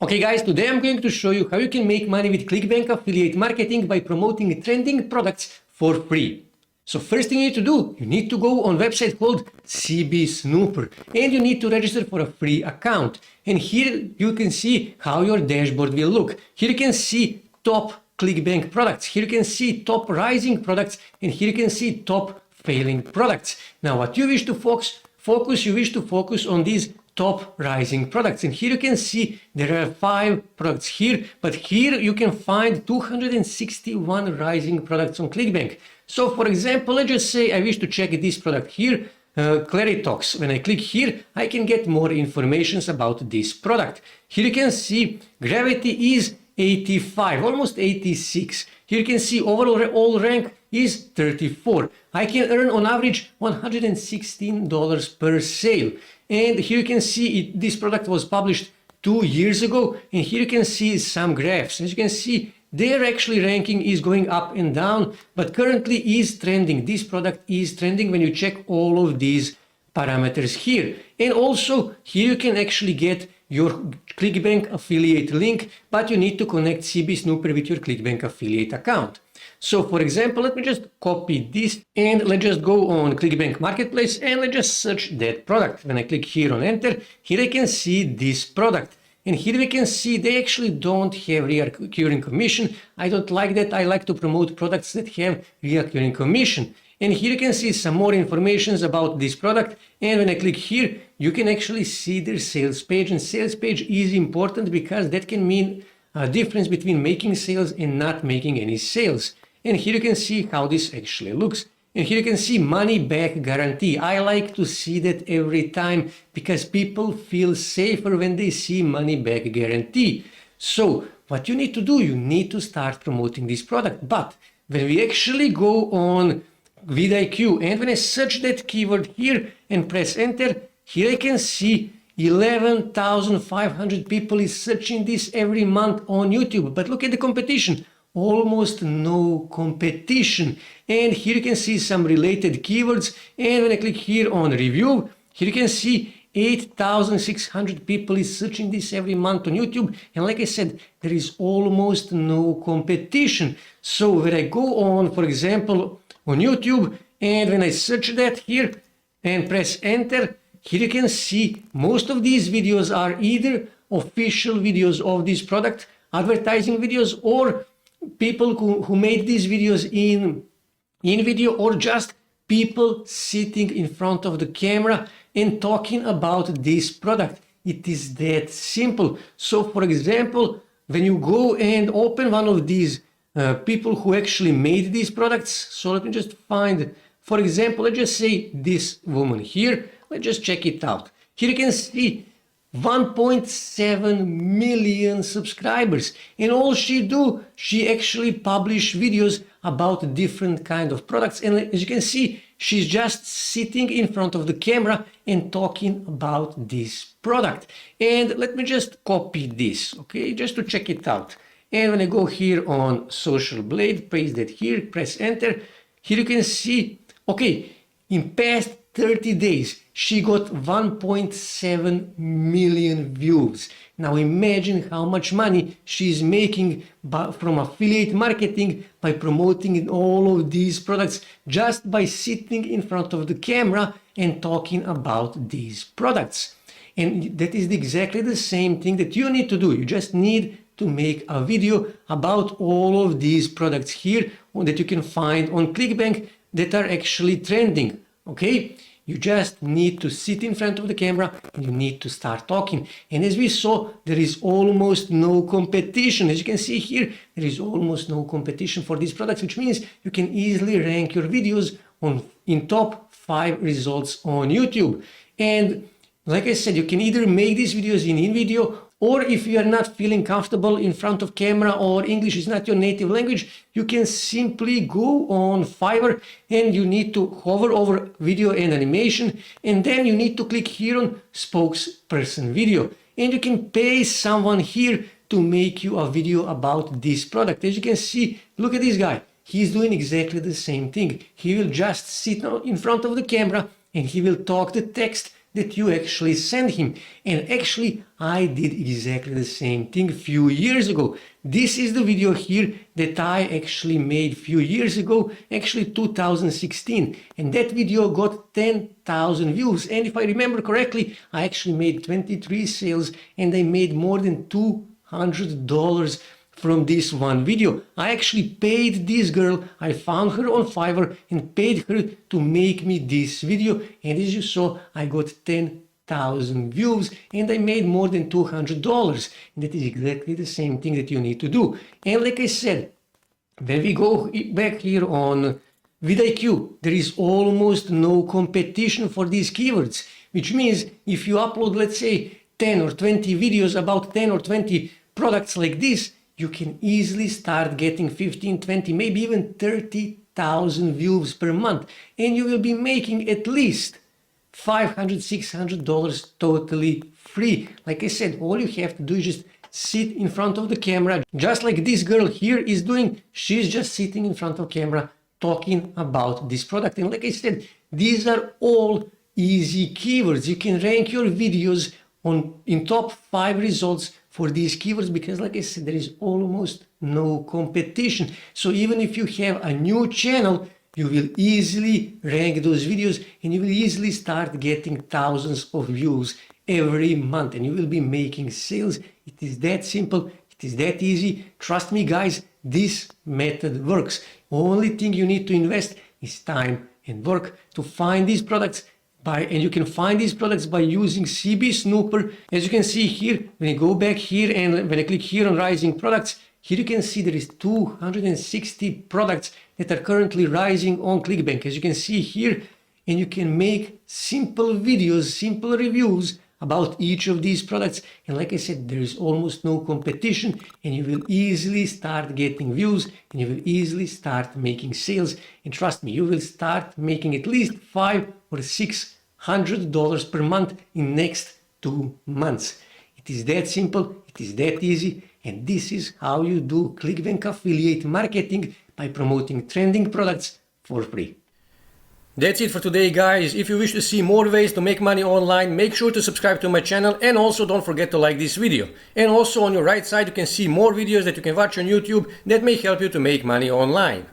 Okay guys, today I'm going to show you how you can make money with Clickbank affiliate marketing by promoting trending products for free. So first thing you need to do, you need to go on a website called CB Snooper and you need to register for a free account. And here you can see how your dashboard will look. Here you can see top Clickbank products. Here you can see top rising products and here you can see top failing products. Now what you wish to focus on these top rising products, and here you can see there are 5 products here, but here you can find 261 rising products on Clickbank. So for example, let's just say I wish to check this product here, Claritox. When I click here, I can get more information about this product. Here you can see gravity is 85, almost 86. Here you can see overall rank is 34. I can earn on average $116 per sale. And here you can see this product was published 2 years ago. And here you can see some graphs. As you can see, their actually ranking is going up and down, but currently is trending. This product is trending when you check all of these parameters here. And also here you can actually get your Clickbank affiliate link, but you need to connect CB Snooper with your Clickbank affiliate account. So for example, let me just copy this and let's just go on Clickbank Marketplace and let's just search that product. When I click here on enter, here I can see this product. And here we can see they actually don't have recurring commission. I don't like that. I like to promote products that have recurring commission. And here you can see some more information about this product. And when I click here, you can actually see their sales page. And sales page is important because that can mean a difference between making sales and not making any sales. And here you can see how this actually looks. And here you can see money back guarantee. I like to see that every time because people feel safer when they see money back guarantee. So what you need to do, you need to start promoting this product. But when we actually go on vidIQ and when I search that keyword here and press enter, here I can see 11,500 people is searching this every month on YouTube. But look at the competition. Almost no competition. And here you can see some related keywords. And when I click here on review, here you can see 8,600 people is searching this every month on YouTube. And like I said, there is almost no competition. So when I go on, for example, on YouTube, and when I search that here and press enter, here you can see most of these videos are either official videos of this product, advertising videos, or people who made these videos in video, or just people sitting in front of the camera and talking about this product. It is that simple. So for example, when you go and open one of these people who actually made these products, so let me just find, for example, let's just say this woman here. Let's just check it out. Here you can see 1.7 million subscribers, and all she actually publish videos about different kind of products. And as you can see, she's just sitting in front of the camera and talking about this product. And let me just copy this, okay, just to check it out. And when I go here on Social Blade, paste that here, press enter, here you can see, okay, in past 30 days, she got 1.7 million views. Now imagine how much money she's making from affiliate marketing by promoting all of these products just by sitting in front of the camera and talking about these products. And that is exactly the same thing that you need to do. You just need to make a video about all of these products here that you can find on Clickbank that are actually trending. Okay, you just need to sit in front of the camera and you need to start talking. And as we saw, there is almost no competition. As you can see here, there is almost no competition for these products, which means you can easily rank your videos in top 5 results on YouTube. And like I said, you can either make these videos in video, or if you are not feeling comfortable in front of camera or English is not your native language, you can simply go on Fiverr and you need to hover over video and animation, and then you need to click here on spokesperson video. And you can pay someone here to make you a video about this product. As you can see, look at this guy. He's doing exactly the same thing. He will just sit in front of the camera and he will talk the text that you actually send him. And actually, I did exactly the same thing a few years ago. This is the video here that I actually made a few years ago, actually 2016. And that video got 10,000 views. And if I remember correctly, I actually made 23 sales and I made more than $200 from this one video. I actually paid this girl, I found her on Fiverr and paid her to make me this video, and as you saw, I got 10,000 views and I made more than $200. And that is exactly the same thing that you need to do. And like I said, when we go back here on vidIQ, there is almost no competition for these keywords, which means if you upload, let's say, 10 or 20 videos about 10 or 20 products like this, you can easily start getting 15, 20, maybe even 30,000 views per month. And you will be making at least $500, $600 totally free. Like I said, all you have to do is just sit in front of the camera, just like this girl here is doing. She's just sitting in front of camera talking about this product. And like I said, these are all easy keywords. You can rank your videos in top 5 results for these keywords because, like I said, there is almost no competition. So even if you have a new channel, you will easily rank those videos and you will easily start getting thousands of views every month and you will be making sales. It is that simple. It is that easy. Trust me, guys, this method works. Only thing you need to invest is time and work to find these products. And you can find these products by using CB Snooper. As you can see here, when I go back here and when I click here on rising products, here you can see there is 260 products that are currently rising on Clickbank. As you can see here, and you can make simple videos, simple reviews about each of these products. And like I said, there is almost no competition and you will easily start getting views and you will easily start making sales. And trust me, you will start making at least $500 or $600 per month in next 2 months. It is that simple, it is that easy, and this is how you do Clickbank affiliate marketing by promoting trending products for free. That's it for today, guys. If you wish to see more ways to make money online, make sure to subscribe to my channel and also don't forget to like this video. And also on your right side you can see more videos that you can watch on YouTube that may help you to make money online.